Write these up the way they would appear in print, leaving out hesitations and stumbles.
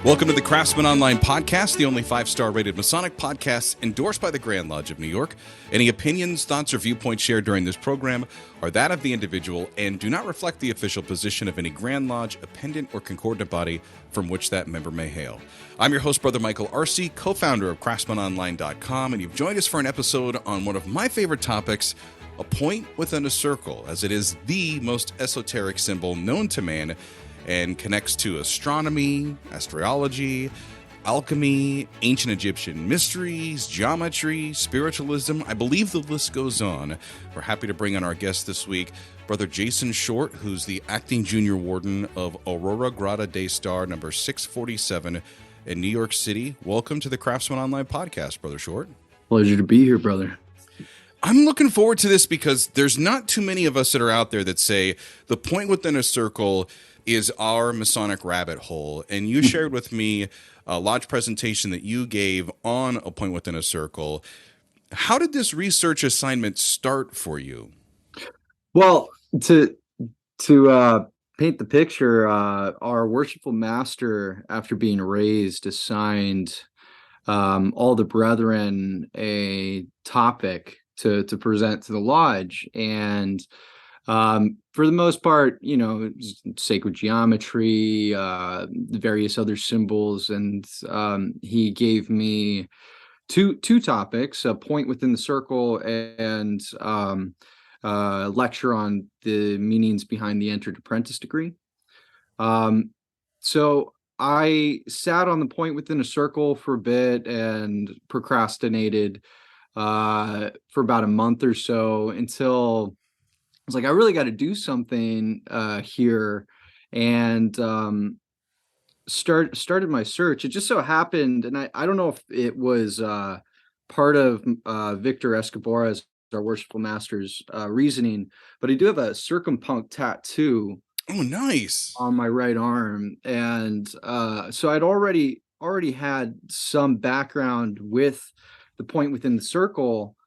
Welcome to the Craftsman Online Podcast, the only 5-star rated Masonic podcast endorsed by the Grand Lodge of New York. Any opinions, thoughts, or viewpoints shared during this program are that of the individual and do not reflect the official position of any Grand Lodge, appendant, or concordant body from which that member may hail. I'm your host, Brother Michael Arce, co-founder of CraftsmanOnline.com, and you've joined us for an episode on one of my favorite topics, a point within a circle, as it is the most esoteric symbol known to man and connects to astronomy, astrology, alchemy, ancient Egyptian mysteries, geometry, spiritualism. I believe the list goes on. We're happy to bring on our guest this week, Brother Jason Short, who's the acting junior warden of Aurora Grata Day Star number 647 in New York City. Welcome to the Craftsman Online Podcast, Brother Short. Pleasure to be here, brother. I'm looking forward to this because there's not too many of us that are out there that say the point within a circle is our Masonic rabbit hole. And you shared with me a lodge presentation that you gave on a point within a circle. How did this research assignment start for you? Well, to paint the picture, our worshipful master, after being raised, assigned all the brethren a topic to present to the lodge. And for the most part, you know, sacred geometry, various other symbols, and he gave me two topics: a point within the circle and lecture on the meanings behind the entered apprentice degree. So I sat on the point within a circle for a bit and procrastinated for about a month or so until I was like, I really got to do something here, and started my search. It just so happened, and I don't know if it was part of Victor Escobar's, our worshipful master's, reasoning, but I do have a circumpunct tattoo. Oh, nice. On my right arm, and so I'd already had some background with the point within the circle.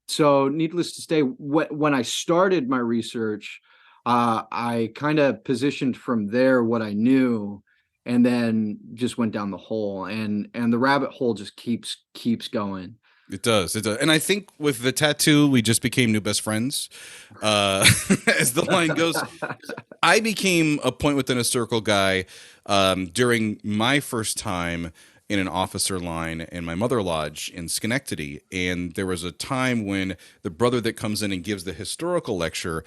So needless to say, when I started my research, I kind of positioned from there what I knew, and then just went down the hole, and the rabbit hole just keeps going. It does. And I think with the tattoo, we just became new best friends. As the line goes, I became a point within a circle guy during my first time in an officer line in my mother lodge in Schenectady. And there was a time when the brother that comes in and gives the historical lecture,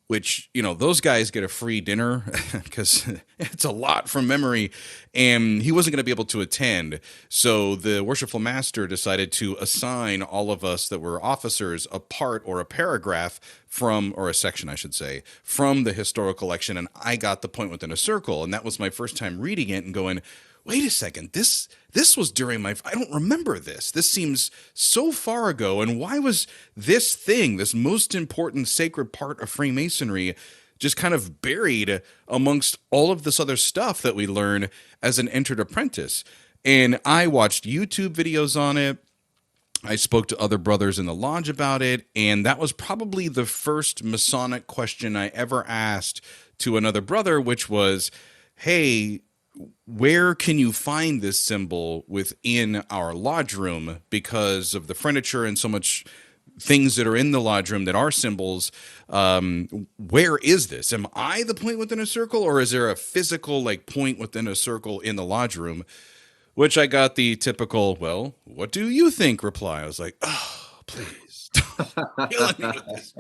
which, you know, those guys get a free dinner because it's a lot from memory, and he wasn't going to be able to attend. So the worshipful master decided to assign all of us that were officers a part or a paragraph from, or a section, I should say, from the historical lection. And I got the point within a circle. And that was my first time reading it and going, wait a second, this was during I don't remember this. This seems so far ago. And why was this thing, this most important sacred part of Freemasonry, just kind of buried amongst all of this other stuff that we learn as an entered apprentice? And I watched YouTube videos on it. I spoke to other brothers in the lodge about it. And that was probably the first Masonic question I ever asked to another brother, which was, hey, where can you find this symbol within our lodge room? Because of the furniture and so much things that are in the lodge room that are symbols, where is this? Am I the point within a circle, or is there a physical like point within a circle in the lodge room? Which I got the typical, well, what do you think reply. I was like, oh, please. Killing me with this.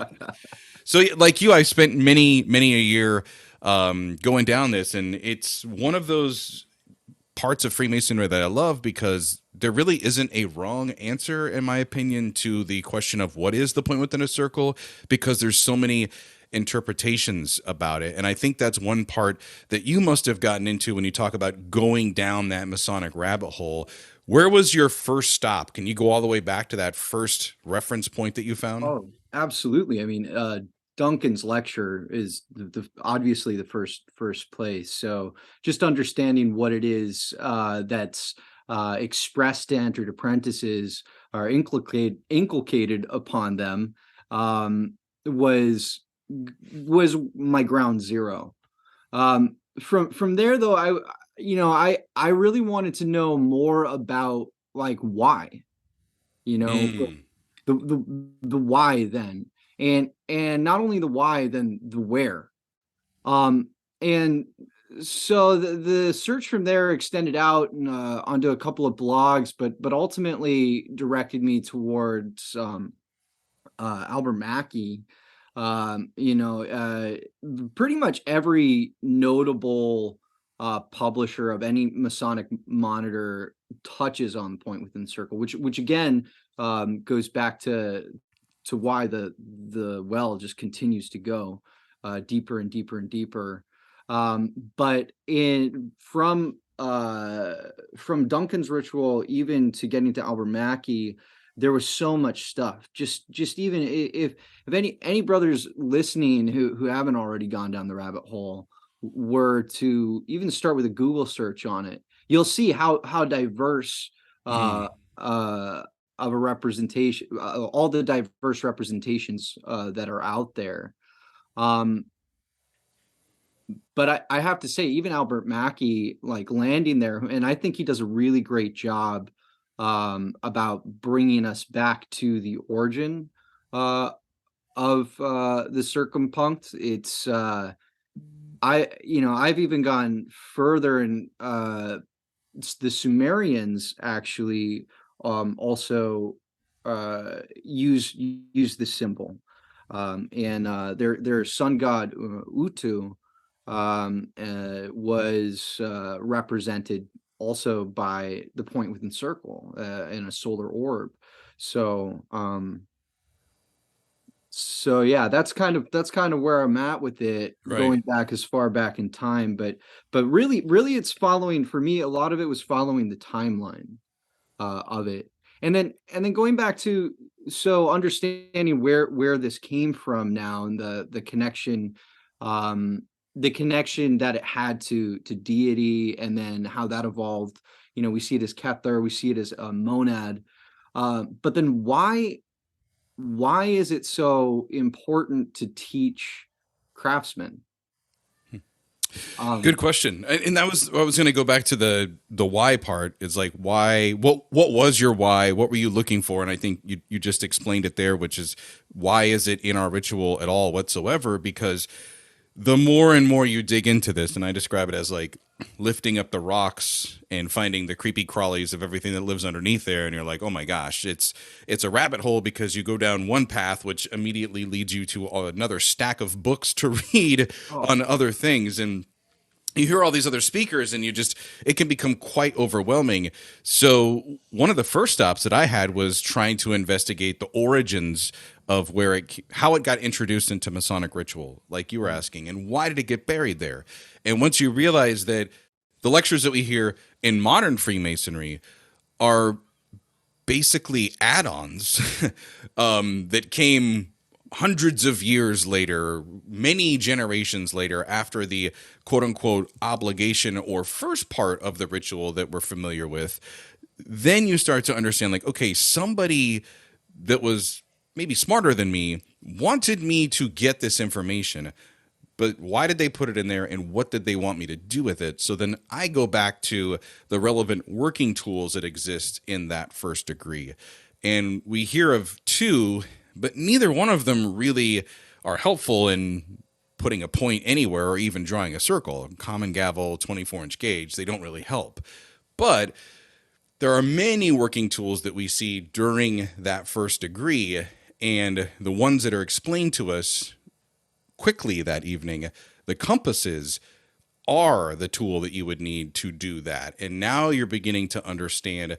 So like you, I spent many a year going down this, and it's one of those parts of Freemasonry that I love because there really isn't a wrong answer, in my opinion, to the question of what is the point within a circle, because there's so many interpretations about it. And I think that's one part that you must have gotten into when you talk about going down that Masonic rabbit hole. Where was your first stop? Can you go all the way back to that first reference point that you found? Oh, absolutely. I mean, Duncan's lecture is obviously the first place. So just understanding what it is that's expressed to entered apprentices or inculcated upon them was my ground zero. From there, though, I really wanted to know more about like why, you know, Mm, the why then, and not only the why, then the where. Um, and so the search from there extended out and, onto a couple of blogs, but ultimately directed me towards Albert Mackey. Pretty much every notable publisher of any Masonic monitor touches on the point within the circle, which again goes back to why the well just continues to go deeper and deeper and deeper. But in from Duncan's ritual even to getting to Albert Mackey, there was so much stuff. Just even if any brothers listening who haven't already gone down the rabbit hole were to even start with a Google search on it, you'll see how diverse mm, uh uh of a representation, all the diverse representations that are out there. Um, but I have to say, even Albert Mackey, like landing there, and I think he does a really great job about bringing us back to the origin uh, of the circumpunct. I've even gone further, and the Sumerians actually also use this symbol, and their sun god Utu was represented also by the point within circle in a solar orb. So so yeah, that's kind of where I'm at with it, right. going back as far back in time, but really it's following, for me, a lot of it was following the timeline of it. And then going back to, so understanding where this came from now, and um the connection that it had to deity, and then how that evolved. We see it as Kether, we see it as a monad. But then why is it so important to teach craftsmen? Good Um, question. And that was, I was going to go back to the why part. Is like, why, what was your why? What were you looking for? And I think you just explained it there, which is, why is it in our ritual at all whatsoever? Because the more and more you dig into this, and I describe it as like lifting up the rocks and finding the creepy crawlies of everything that lives underneath there, and you're like, oh my gosh, it's a rabbit hole, because you go down one path which immediately leads you to another stack of books to read oh, on other things. And you hear all these other speakers, and it can become quite overwhelming. So one of the first stops that I had was trying to investigate the origins of how it got introduced into Masonic ritual, like you were asking, and why did it get buried there. And once you realize that the lectures that we hear in modern Freemasonry are basically add-ons that came hundreds of years later, many generations later, after the quote unquote obligation or first part of the ritual that we're familiar with, then you start to understand, like, okay, somebody that was maybe smarter than me wanted me to get this information, but why did they put it in there, and what did they want me to do with it? So then I go back to the relevant working tools that exist in that first degree. And we hear of two, but neither one of them really are helpful in putting a point anywhere or even drawing a circle. Common gavel, 24-inch gauge, they don't really help. But there are many working tools that we see during that first degree, and the ones that are explained to us quickly that evening, the compasses are the tool that you would need to do that. And now you're beginning to understand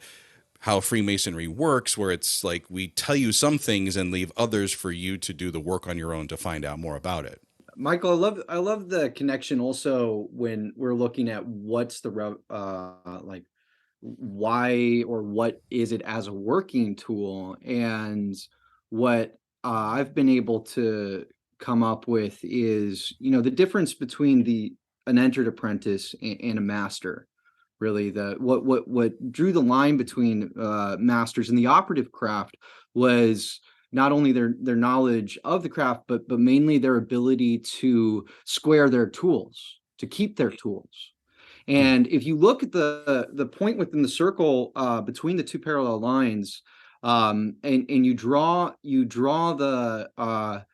how Freemasonry works, where it's like we tell you some things and leave others for you to do the work on your own to find out more about it. Michael, I love the connection also when we're looking at what's like why or what is it as a working tool, and what I've been able to come up with is, the difference between the an entered apprentice and a master. Really, the what drew the line between masters and the operative craft was not only their knowledge of the craft, but mainly their ability to square their tools, to keep their tools. Hmm. And if you look at the point within the circle between the two parallel lines, and you draw the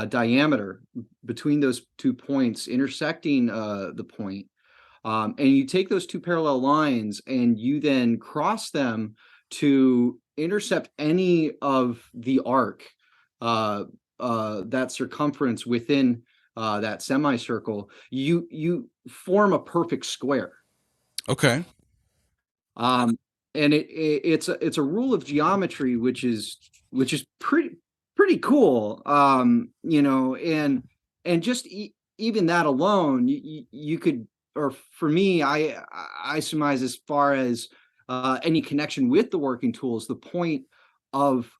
diameter between those 2 points intersecting the point, and you take those two parallel lines and you then cross them to intercept any of the arc, that circumference within that semicircle, you form a perfect square. Okay. Um, and it's a rule of geometry which is pretty cool. And just even that alone, you could, or for me, I surmise, as far as any connection with the working tools, of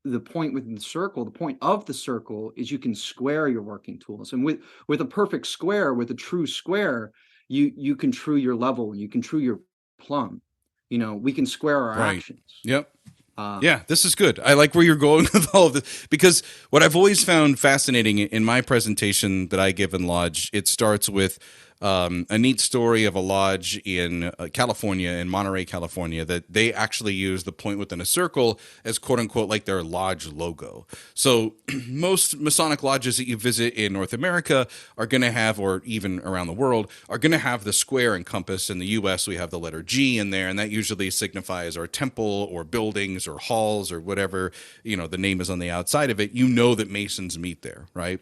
the point within the circle, the point of the circle is you can square your working tools, and with a perfect square, with a true square, you can true your level, you can true your plumb. We can square our Right. actions. Yep. Uh, Yeah, this is good. I like where you're going with all of this because what I've always found fascinating in my presentation that I give in Lodge, it starts with a neat story of a lodge in California, in Monterey, California, that they actually use the point within a circle as quote unquote like their lodge logo. So most Masonic lodges that you visit in North America are going to have, or even around the world, are going to have the square and compass. In the US, we have the letter G in there, and that usually signifies our temple or buildings or halls or whatever, the name is on the outside of it. You know that Masons meet there, right?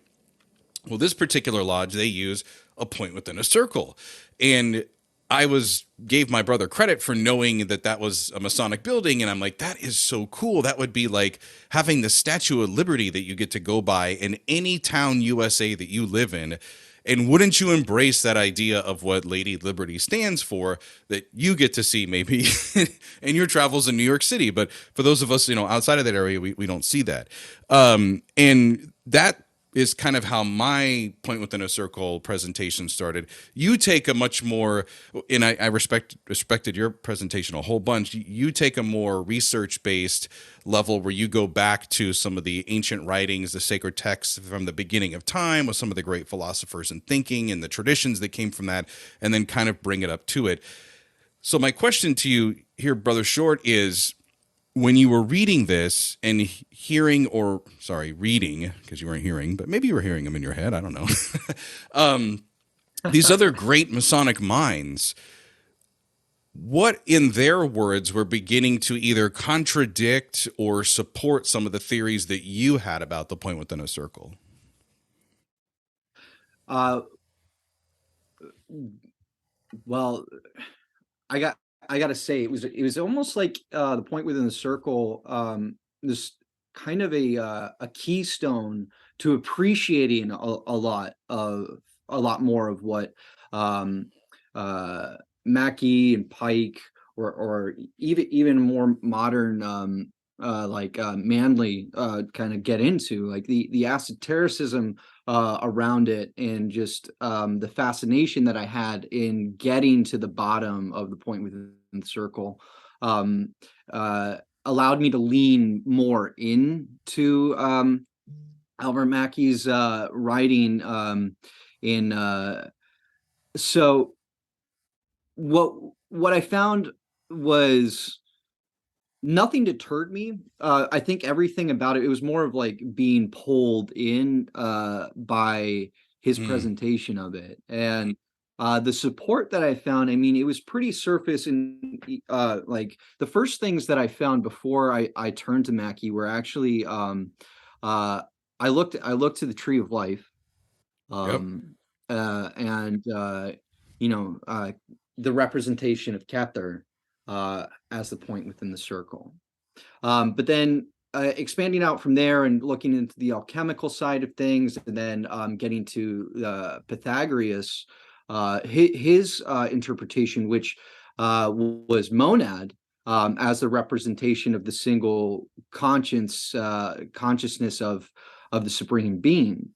Well, this particular lodge, they use a point within a circle. And I gave my brother credit for knowing that that was a Masonic building. And I'm like, that is so cool. That would be like having the Statue of Liberty that you get to go by in any town USA that you live in. And wouldn't you embrace that idea of what Lady Liberty stands for, that you get to see maybe in your travels in New York City? But for those of us, outside of that area, we don't see that. And that is kind of how my point within a circle presentation started. You take a much more, and I respected your presentation a whole bunch. You take a more research based level where you go back to some of the ancient writings, the sacred texts from the beginning of time, with some of the great philosophers and thinking and the traditions that came from that, and then kind of bring it up to it. So my question to you here, Brother Short, is when you were reading this and hearing, or sorry, reading, because you weren't hearing, but maybe you were hearing them in your head, I don't know. These other great Masonic minds, what in their words were beginning to either contradict or support some of the theories that you had about the point within a circle? uh, well, I got I got to say, it was almost like the point within the circle, this kind of a keystone to appreciating a lot more of what um, uh, Mackey and Pike, or even more modern, like Manley, kind of get into, like the esotericism around it, and just the fascination that I had in getting to the bottom of the point within the circle, um, uh, allowed me to lean more into Albert Mackey's writing. In So what I found was nothing deterred me. I think everything about it was more of like being pulled in by his Mm, presentation of it. And the support that I found, I mean, it was pretty surface. And like the first things that I found before I turned to Mackie were actually, uh, I looked to the Tree of Life, yep. and the representation of Kether as the point within the circle. But then expanding out from there and looking into the alchemical side of things, and then getting to Pythagoras, his interpretation, which was monad, as the representation of the single consciousness of the supreme being,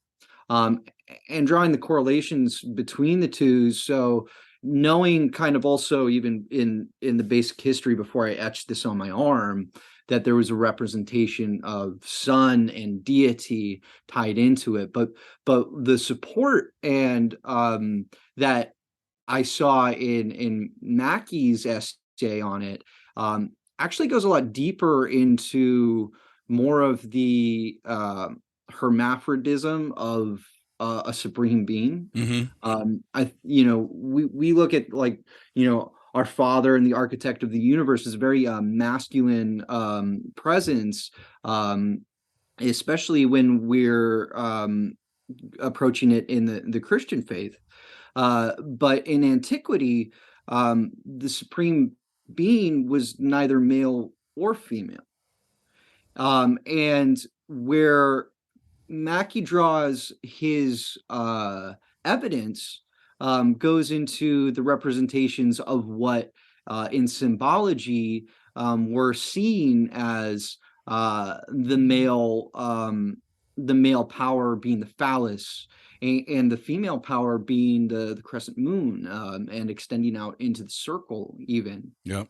um, and drawing the correlations between the two. So knowing, kind of also, even in the basic history before I etched this on my arm, that there was a representation of sun and deity tied into it, but the support and that I saw in Mackey's essay on it, actually goes a lot deeper into more of the hermaphrodism of a supreme being. Mm-hmm. We look at, like, our father and the architect of the universe is a very masculine presence, especially when we're approaching it in the Christian faith. But in antiquity, the supreme being was neither male or female. And where Mackey draws his evidence goes into the representations of what in symbology we're seeing as the male power being the phallus, and the female power being the crescent moon, and extending out into the circle even. Yeah.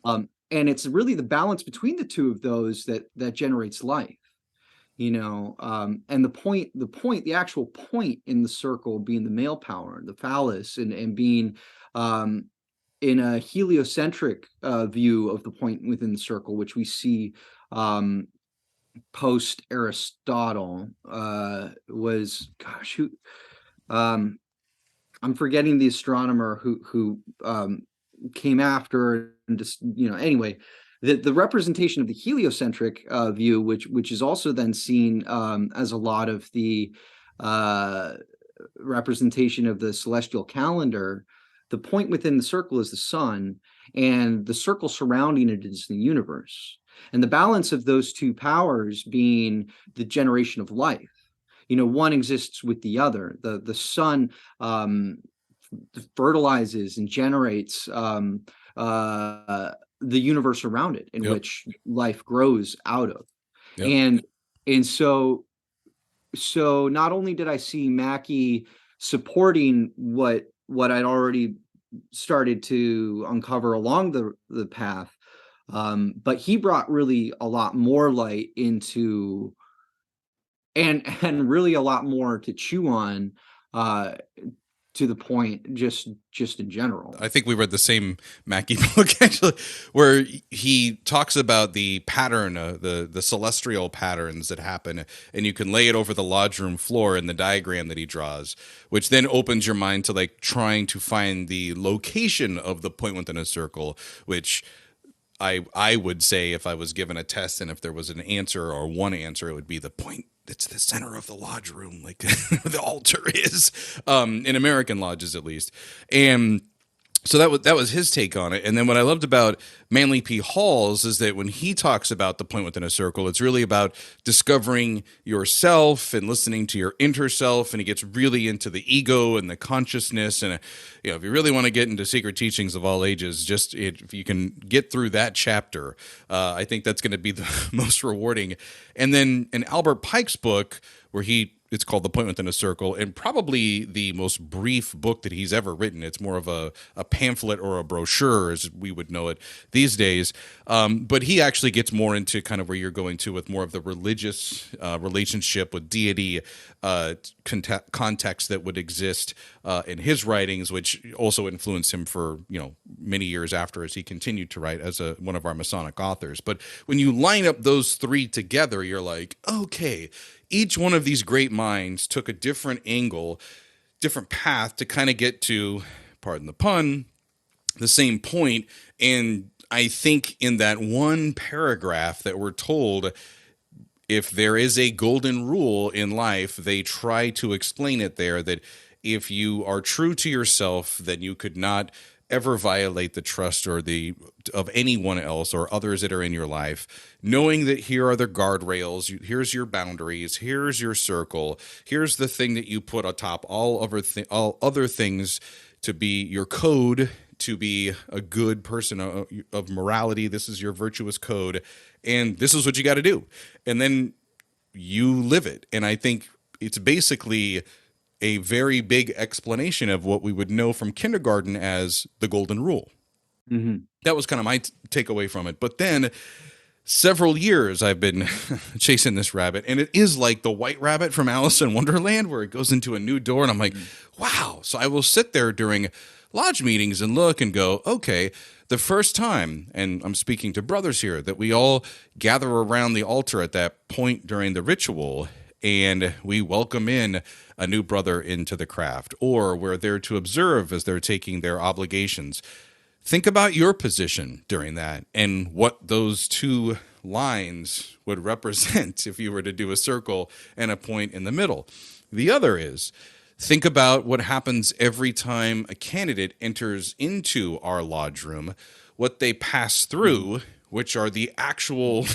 And it's really the balance between the two of those that generates life. And the actual point in the circle being the male power, the phallus, and being in a heliocentric view of the point within the circle, which we see post Aristotle, was, gosh, who, I'm forgetting the astronomer who came after, and just, anyway, the representation of the heliocentric view, which is also then seen as a lot of the representation of the celestial calendar. The point within the circle is the sun, and the circle surrounding it is the universe. And the balance of those two powers being the generation of life. One exists with the other. The sun fertilizes and generates the universe around it, in Yep. which life grows out of. Yep. And so not only did I see Mackey supporting what I'd already started to uncover along the path, but he brought really a lot more light into, and really a lot more to chew on, to the point, just in general. I think we read the same Mackey book actually, where he talks about the pattern, the celestial patterns that happen, and you can lay it over the lodge room floor in the diagram that he draws, which then opens your mind to like trying to find the location of the point within a circle, which I would say, if I was given a test and if there was an answer or one answer, it would be the point. It's the center of the lodge room, like the altar is, in American lodges at least. And so that was his take on it. And then what I loved about Manly P. Halls is that when he talks about the point within a circle, it's really about discovering yourself and listening to your inner self. And he gets really into the ego and the consciousness. And if you really want to get into secret teachings of all ages, if you can get through that chapter, I think that's going to be the most rewarding. And then in Albert Pike's book, where it's called The Point Within a Circle, and probably the most brief book that he's ever written. It's more of a pamphlet or a brochure, as we would know it these days. But he actually gets more into kind of where you're going to, with more of the religious relationship with deity context that would exist in his writings, which also influenced him for many years after, as he continued to write as one of our Masonic authors. But when you line up those three together, you're like, okay, each one of these great minds took a different angle, different path to kind of get to, pardon the pun, the same point. And I think in that one paragraph that we're told, if there is a golden rule in life, they try to explain it there, that if you are true to yourself, then you could not ever violate the trust of anyone else or others that are in your life, knowing that here are the guardrails, here's your boundaries, here's your circle, here's the thing that you put atop all other things to be your code, to be a good person of morality. This is your virtuous code, and this is what you got to do. And then you live it. And I think it's basically a very big explanation of what we would know from kindergarten as the golden rule. Mm-hmm. That was kind of my takeaway from it. But then several years I've been chasing this rabbit, and it is like the white rabbit from Alice in Wonderland, where it goes into a new door, and I'm like, wow. So I will sit there during lodge meetings and look and go, okay, the first time, and I'm speaking to brothers here, that we all gather around the altar at that point during the ritual and we welcome in a new brother into the craft, or we're there to observe as they're taking their obligations. Think about your position during that and what those two lines would represent if you were to do a circle and a point in the middle. The other is think about what happens every time a candidate enters into our lodge room, what they pass through, which are the actual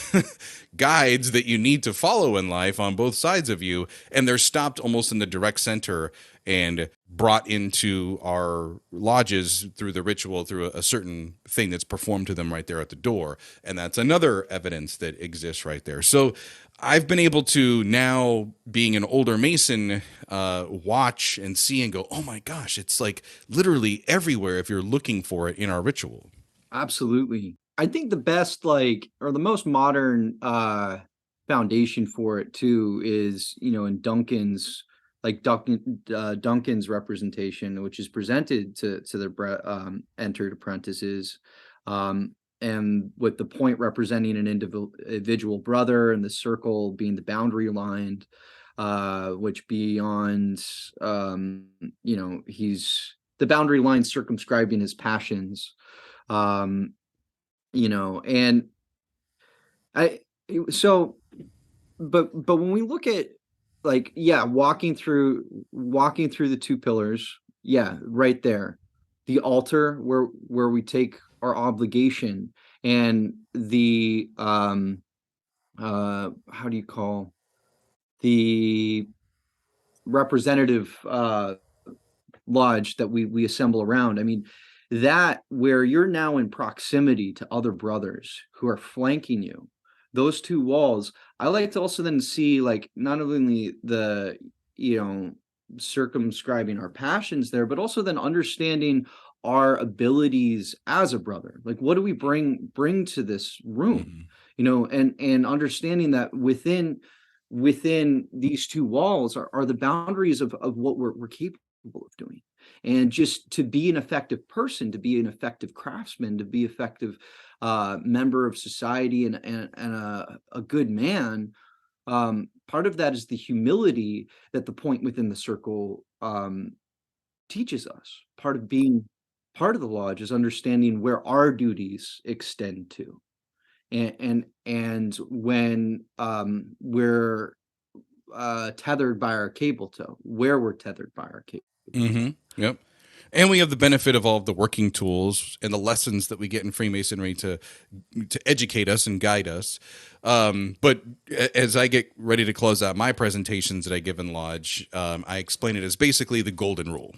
guides that you need to follow in life on both sides of you, and they're stopped almost in the direct center and brought into our lodges through the ritual, through a certain thing that's performed to them right there at the door. And that's another evidence that exists right there. So I've been able to now, being an older Mason, watch and see and go, oh my gosh, it's like literally everywhere if you're looking for it in our ritual. Absolutely. I think the best, like, or the most modern foundation for it too is, in Duncan's representation, which is presented to the entered apprentices, and with the point representing an individual brother and the circle being the boundary line, which beyond, he's the boundary line circumscribing his passions. um and I so but when we look at, like, yeah, walking through the two pillars, yeah, right there, the altar where we take our obligation, and the how do you call the representative lodge that we assemble around. I mean, that where you're now in proximity to other brothers who are flanking you, those two walls, I like to also then see, like, not only the, you know, circumscribing our passions there, but also then understanding our abilities as a brother. Like, what do we bring to this room? Mm-hmm. And understanding that within these two walls are the boundaries of what we're capable of doing. And just to be an effective person, to be an effective craftsman, to be effective member of society, and a good man, part of that is the humility that the point within the circle teaches us. Part of being part of the lodge is understanding where our duties extend to, and when we're tethered by our cable toe, where we're tethered by our cable Mm-hmm. toe. Yep. And we have the benefit of all of the working tools and the lessons that we get in Freemasonry to educate us and guide us. But as I get ready to close out my presentations that I give in Lodge, I explain it as basically the golden rule.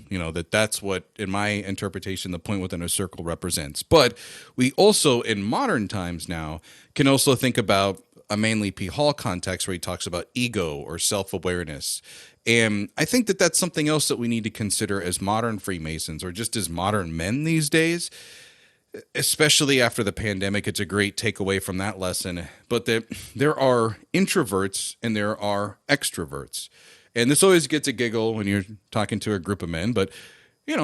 That's what, in my interpretation, the point within a circle represents. But we also, in modern times now, can also think about a Manly P. Hall context where he talks about ego or self-awareness. And I think that that's something else that we need to consider as modern Freemasons, or just as modern men these days, especially after the pandemic. It's a great takeaway from that lesson. But that there are introverts and there are extroverts. And this always gets a giggle when you're talking to a group of men, but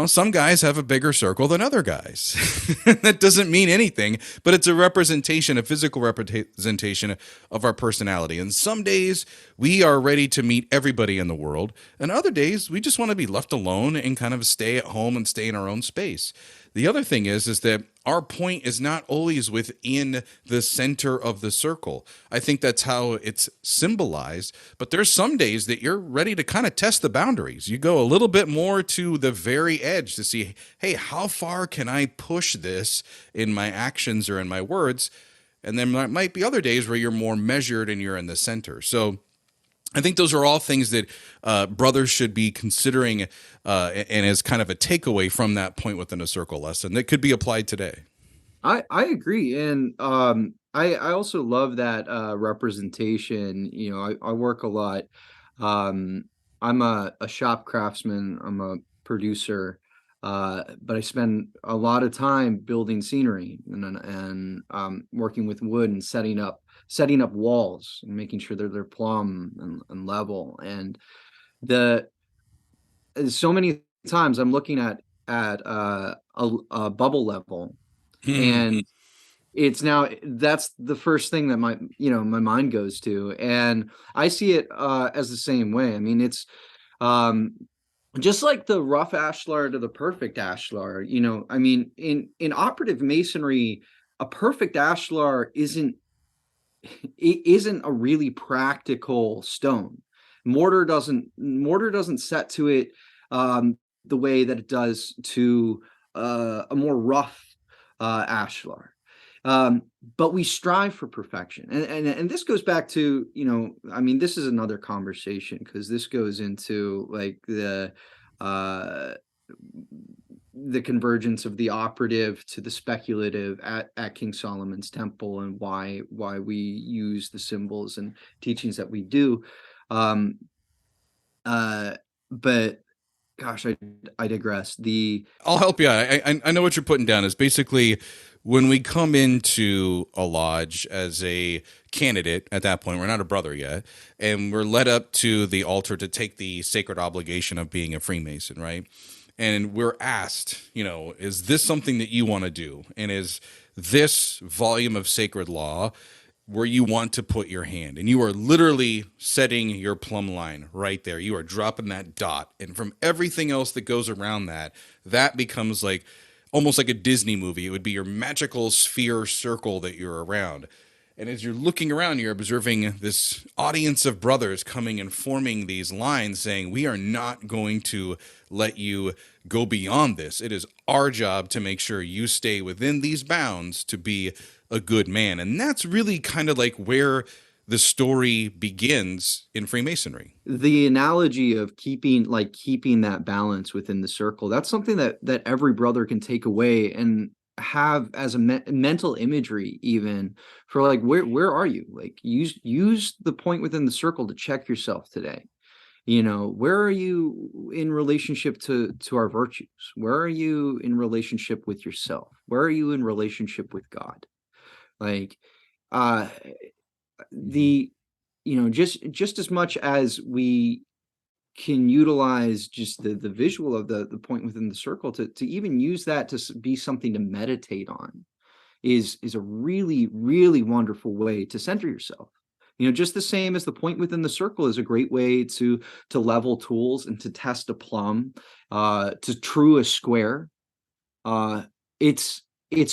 some guys have a bigger circle than other guys. That doesn't mean anything, but it's a representation, a physical representation of our personality. And some days we are ready to meet everybody in the world, and other days we just want to be left alone and kind of stay at home and stay in our own space. The other thing is that our point is not always within the center of the circle. I think that's how it's symbolized, but there's some days that you're ready to kind of test the boundaries. You go a little bit more to the very edge to see, hey, how far can I push this in my actions or in my words? And then there might be other days where you're more measured and you're in the center. So I think those are all things that brothers should be considering, and as kind of a takeaway from that point within a circle lesson that could be applied today. I agree, and I also love that representation. I work a lot. Um, I'm a shop craftsman. I'm a producer, but I spend a lot of time building scenery and working with wood and setting up walls and making sure they're plumb and level. And the so many times I'm looking at a bubble level, and it's now that's the first thing that my mind goes to, and I see it as the same way. I mean, it's um just like the rough ashlar to the perfect ashlar. I mean, in operative masonry, a perfect ashlar isn't a really practical stone. Mortar doesn't set to it the way that it does to a more rough ashlar. But we strive for perfection, and this goes back to, I mean, this is another conversation, because this goes into like uh the convergence of the operative to the speculative at King Solomon's temple, and why we use the symbols and teachings that we do. Um, but gosh, I digress. I'll help you out. I know what you're putting down is basically when we come into a lodge as a candidate, at that point, we're not a brother yet, and we're led up to the altar to take the sacred obligation of being a Freemason, right? And we're asked, is this something that you want to do? And is this volume of sacred law where you want to put your hand? And you are literally setting your plumb line right there. You are dropping that dot. And from everything else that goes around that, that becomes like almost like a Disney movie. It would be your magical sphere circle that you're around. And as you're looking around, you're observing this audience of brothers coming and forming these lines saying, we are not going to let you go beyond this. It is our job to make sure you stay within these bounds to be a good man. And that's really kind of like where the story begins in Freemasonry. The analogy of keeping that balance within the circle, that's something that every brother can take away and have as a mental imagery, even for like, where are you? Like, use the point within the circle to check yourself today. Where are you in relationship to our virtues? Where are you in relationship with yourself? Where are you in relationship with God? Like, uh the just as much as we can utilize just the visual of the point within the circle, to even use that to be something to meditate on, is a really, really wonderful way to center yourself. Just the same as the point within the circle is a great way to level tools and to test a plumb, to true a square. uh it's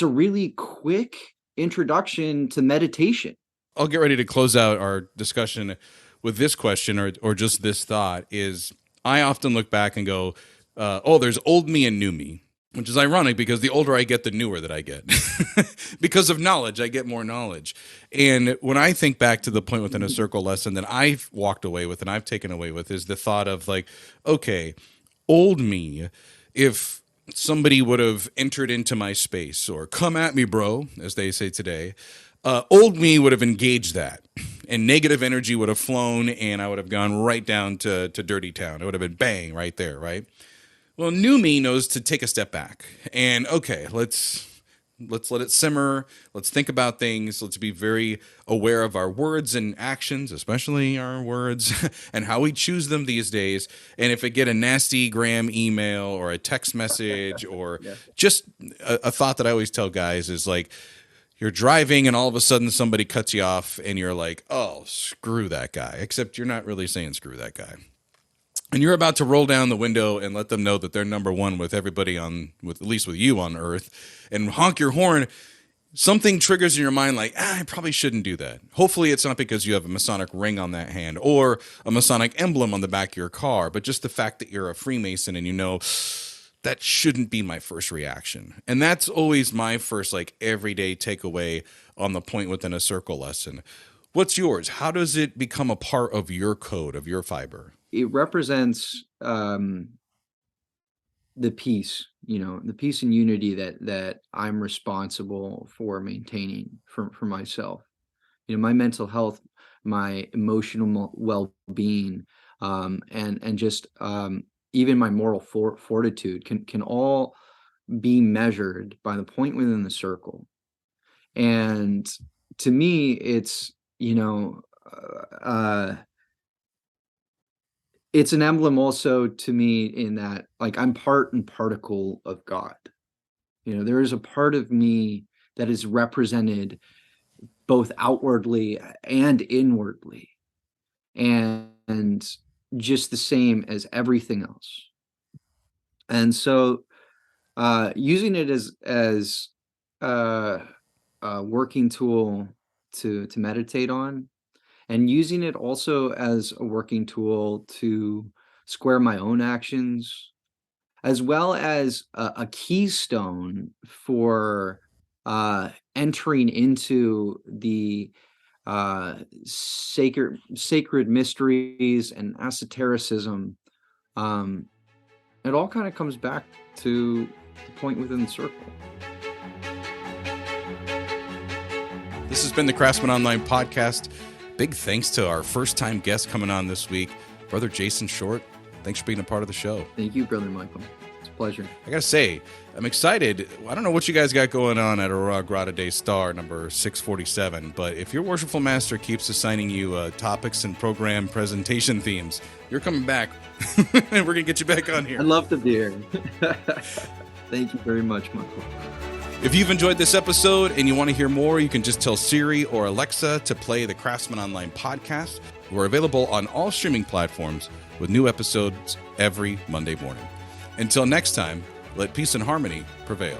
a really quick introduction to meditation. I'll get ready to close out our discussion with this question, or just this thought is I often look back and go, oh, there's old me and new me, which is ironic because the older I get, the newer that I get. Because of knowledge, I get more knowledge. And when I think back to the point within a circle lesson that I've walked away with and I've taken away with is the thought of like, okay, old me, if somebody would have entered into my space or come at me, bro, as they say today, old me would have engaged that, and negative energy would have flown, and I would have gone right down to Dirty Town. It would have been bang right there, right? Well, new me knows to take a step back and okay, let's let it simmer. Let's think about things. Let's be very aware of our words and actions, especially our words and how we choose them these days. And if I get a nasty gram email or a text message or Yeah. just a thought that I always tell guys is like, you're driving and all of a sudden somebody cuts you off and you're like, oh, screw that guy. Except you're not really saying screw that guy. And you're about to roll down the window and let them know that they're number one with everybody at least with you on earth, and honk your horn. Something triggers in your mind like, I probably shouldn't do that. Hopefully it's not because you have a Masonic ring on that hand or a Masonic emblem on the back of your car, but just the fact that you're a Freemason and that shouldn't be my first reaction. And that's always my first like everyday takeaway on the point within a circle lesson. What's yours? How does it become a part of your code, of your fiber? It represents the peace, the peace and unity that I'm responsible for maintaining for myself. My mental health, my emotional well-being, and just even my moral fortitude can all be measured by the point within the circle. And to me, it's uh it's an emblem also to me in that, like, I'm part and particle of God. There is a part of me that is represented both outwardly and inwardly, and just the same as everything else. And so using it as a working tool to meditate on, and using it also as a working tool to square my own actions, as well as a keystone for entering into the sacred mysteries and esotericism. It all kind of comes back to the point within the circle. This has been the Craftsman Online podcast. Big thanks to our first-time guest coming on this week, Brother Jason Short. Thanks for being a part of the show. Thank you, Brother Michael. It's a pleasure. I got to say, I'm excited. I don't know what you guys got going on at Aurora Grata de Star number 647, but if your Worshipful Master keeps assigning you topics and program presentation themes, you're coming back, and we're going to get you back on here. I'd love to be here. Thank you very much, Michael. If you've enjoyed this episode and you want to hear more, you can just tell Siri or Alexa to play the Craftsman Online podcast. We're available on all streaming platforms with new episodes every Monday morning. Until next time, let peace and harmony prevail.